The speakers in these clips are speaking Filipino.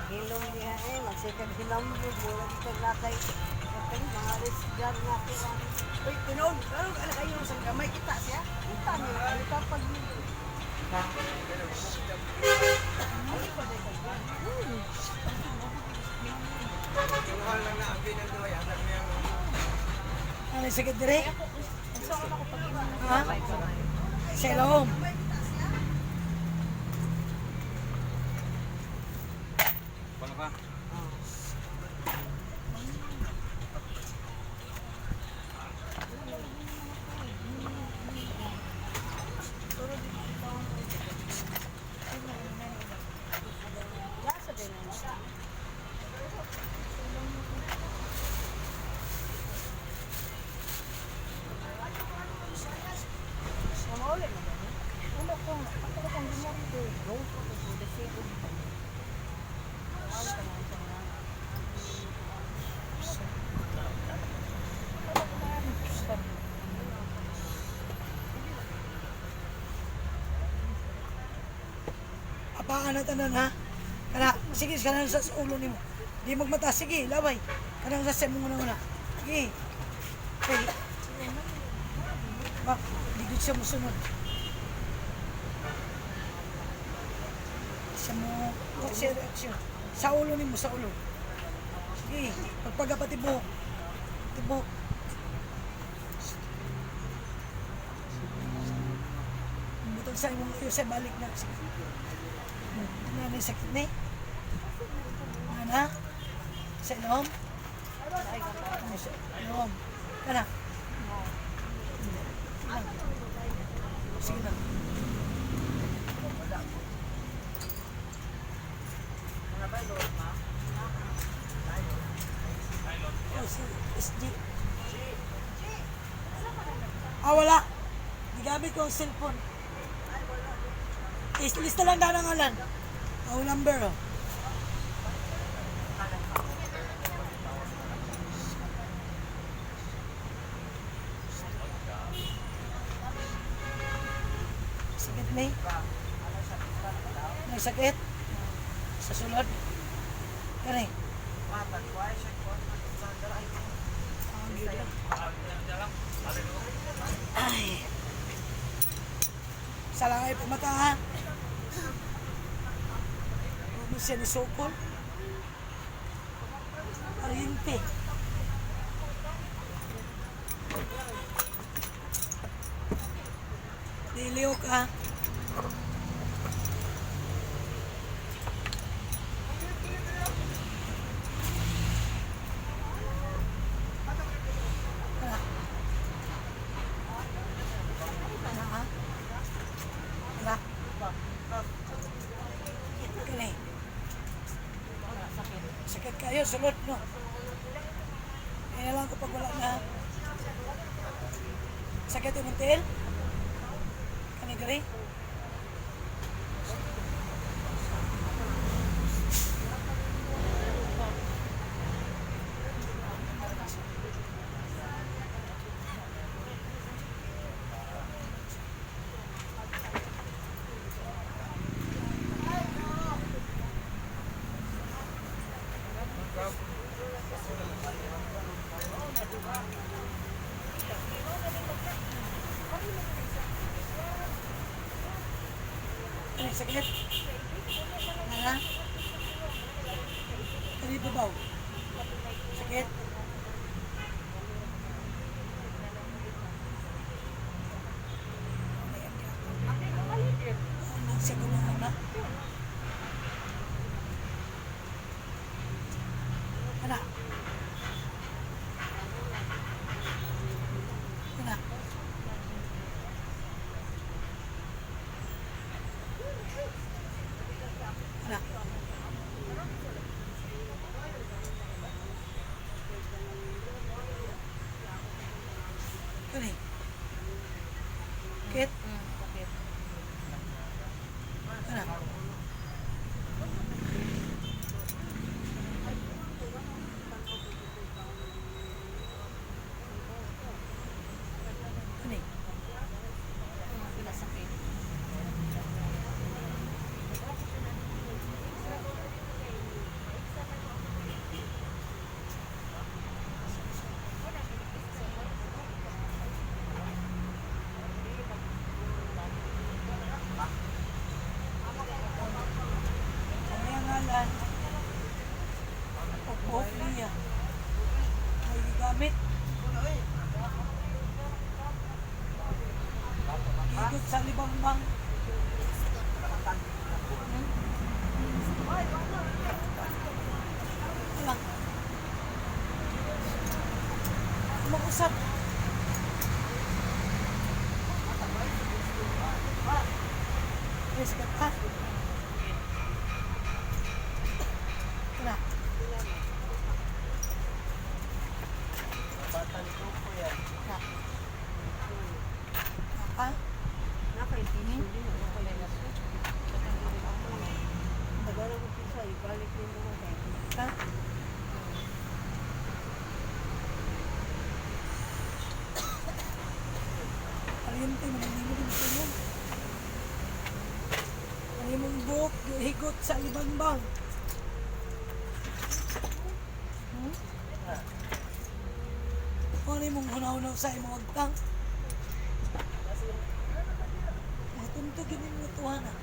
Hilom niya magsikag hilambog, mula dito lakay. Okay, mga alis dyan nga kira. Uy, Pinon, ano ka kayo sa gamay kita siya? Kita niya, ano kapag Ano yung sakit dire? Ha? Sa ilong. Paano ka? lasa din ang Namaulit na ba? Ulo kong, ako ko kong gumorto. Rong ko ko, desibo. Ano ka na siya nga? Apaan na tanan ha? Kana, sige, kanang sa ulo ni mo. Di magmata, sige, laway. Kanang sa sem mo muna. Sige. Sige. Bak, di ko siya musunod. Siya mo, siya reaksyon. Sa ulo ni mo, sa ulo. Sige, pagpagapati buhok. Tibok. Butang sa imong iyo sa balik na. Sige. Ano yung sakit ni? Ano? Sa ilong? Ano sa ilong? Ano? Sige na. Oh, si SG. Ah, wala. Gigamit ko ang cellphone. Lista lang na ng alan. Oh, number, oh. Sakit ni? May sakit? Sa sulod? Kani? Ay. Salangay po mata, ha? Ano siya ni Sokol? Ariente. Diliw ka. Sakit kayo, sulod, no? Kaya lang kapag wala na. Sakit yung muntil? Kanigari? Ay, sakit. Nana? Kani babaw? Sakit? Anong siya gumana? Ana? Ana? Ana? buhok niya. May gigamit. Gigot sa libang-bang. Lang. Mag-usap. Yes, ka. Tara. Tara. Apa? Nakaintindihan din ako kaya naso. Nagara ko pisa, ibalik din mo na. Ha? Aliente, maniligo din sa inyo. Ang imong buhok, higot sa libang-bang. Ano imong hunaw-hunaw sa imong agtang? Mga tuntog yun yung lutuhan ah.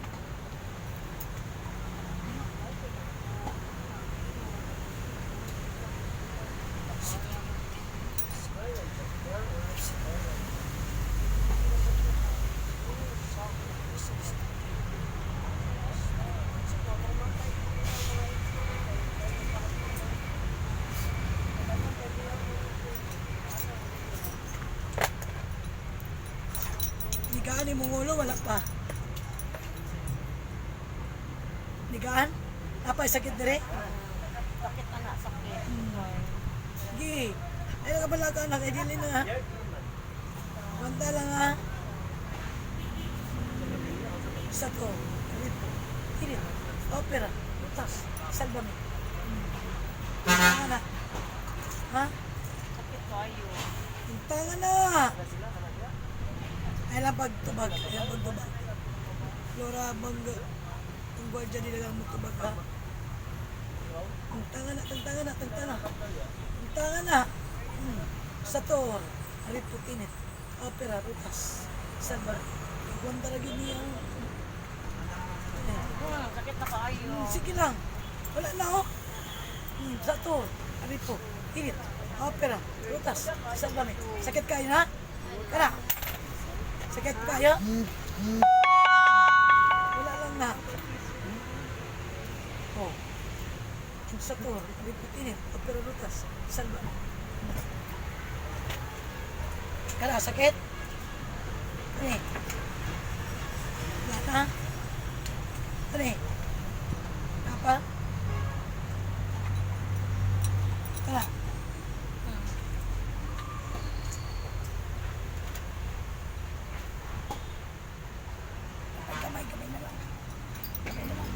Ligaan imong ulo, wala pa. Ligaan? Apay sakit dire? Bakit anak sakit? Sige. Ay, nakabalaga anak. Ay, dili na ha. Banta lang ha. Isa to. Dito. Dili. Opera. Utas. Salbami. Tangan na. Ha? Sakit kayo. Tangan na. Ay lang pagtubag. Ay lang pagtubag. Flora Bangga. Ang gwardiya nila lang magtubag ha. Tangan na. Tangan na. Tangan na. Tangan na. Sa to. Arit putinit. Opera. Utas. Salbami. Gwanda lagi niya. Sakit na kayo. Sige lang. Wala na oh. Sa to. Arit po. Init. Opera. Utas. Salbami. Sakit kayo na? Kara. Sakit kayo? Wala lang na. Oh. Sa to. Arit po. Init. Opera. Utas. Salbami. Kara. Sakit? Ano wala na? Ano apa? Kala. Kamay na lang. Kamay na lang.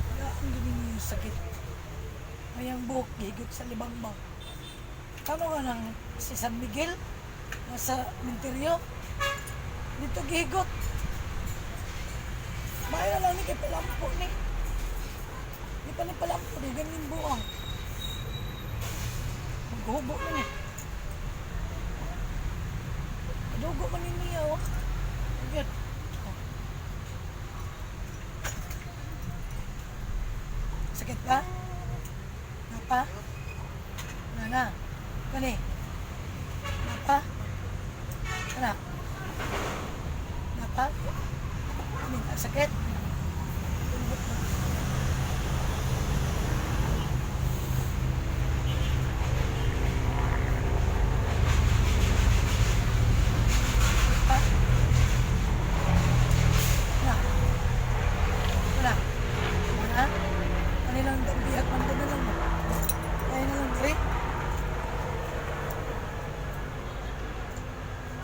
Wala ang gawin yung sakit. May ang buhok, higot sa libang-bang. Tama ka ng si San Miguel? Nasa Minterio? Dito gihigot. Bahay na lang ni kay palampo ni. Di pa ni palampo ni ganin buang. Maghubo na ni. Adugo man ni niya oh. Agad. Oh. Sakit ba? Napa? Nana? Kani? Napa? Kana? Napa? Minta sakit? Ha? Kana? Kana? Kana? Kanilang biyak man na lang mo. Kaya na lang diri?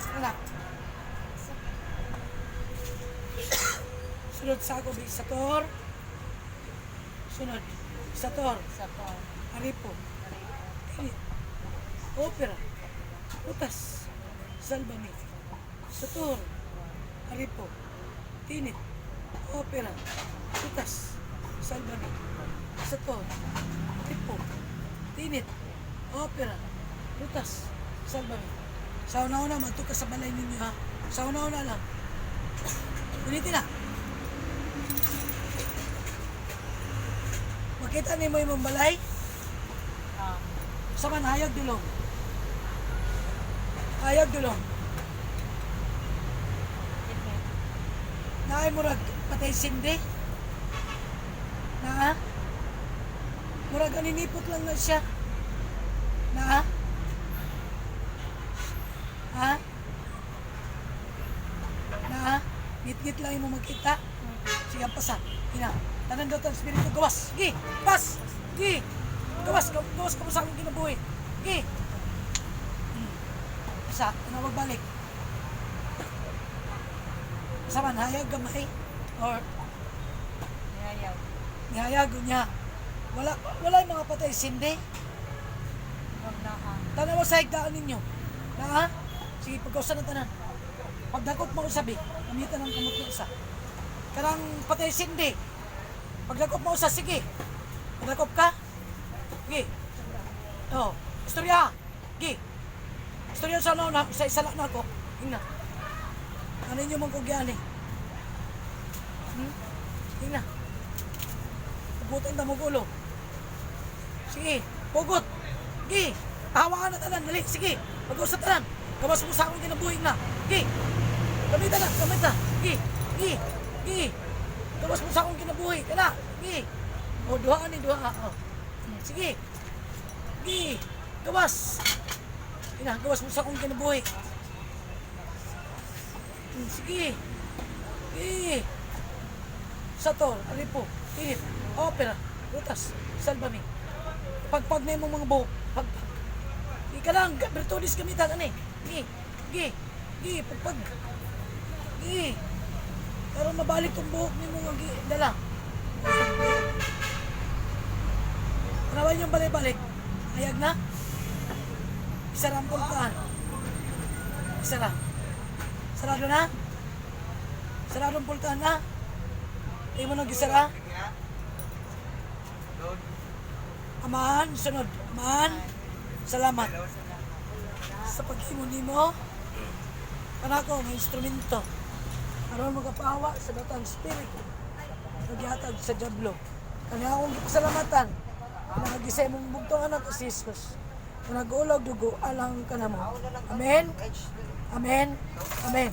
Kana? Sunod sa ako, Sator. Sunod. Sator. Sakit. Aripo. Init. Opera. Utas. Salbami. Sator. Aripo. Tinit. Opera. Utas. Salbami. Sator. Aripo. Tinit. Opera. Utas. Salbami. Sa una-una, magtuka sa balay ninyo ha. Sa una-una lang. Ulitin na. Nakita ni mo imong balay? Sa man hayag dulong. Hayag dulong. Naay murag patay sindi. Na? Murag aninipot lang na siya. Na? Ha? Na? Git-git lang mo magkita. Sige, pasa. Ina. Tanan daw ang spirito. Gawas. Gi. Pas. Gi. Gawas. Gawas ka mo sa akong kinabuhi. Gi. Pasa. Ano magbalik? Saman, hayag gamay. Or nihayag niya. Wala yung mga patay sindi. Tanaw sa higdaan ninyo. Na? Sige, pagkausan na tanan. Pagdakop mo usabi, gamitan ng kamot mo isa. Karang patay sindi. Pagdakop mo usa, sige. Pagdakop ka? Sige. Oh, istorya. Sige. Istorya sa ano na, sa isala na ako. Tingnan. Ano ninyo mong kugyani? Tingnan. Pugutin na mo gulo. Sige, pugot. Sige. Hawakan na tanan, dali. Sige. Pag-usap tanan. Gawas mo sa akong kinabuhi na. Sige. Gamitan na, gamit na. Sige. Sige. Sige. Gawas mo sa akong kinabuhi. Kala. Sige. O, duhaan ni, duha. O. Sige. Sige. Gawas. Ina, gawas mo sa akong kinabuhi. Sige. Sige. Sator, alipo, init, opera, rutas, salbami. Pagpag na yung mga buhok. Pagpag. Ika lang, Bertodis gamitan, ano eh. Gi, gi, gi, pagpag. Gi. Pero mabalik tong buhok ni mga dala. Panawan yung balik-balik. Ayag na. Isa lang pultaan. Isa lang. Sarado na? Saradong pultaan na? Hindi mo nang gisara? Amahan, sunod. Amahan, salamat. Sa paghimo nimo, kanako ng instrumento. Aron magapahawa sa datang spirito. Nagyatag sa jablo. Kanya akong salamatan. Nagisay mong bugtong anak si Jesus. Nag-ulag dugo alang ka na mo. Amen? Amen? Amen.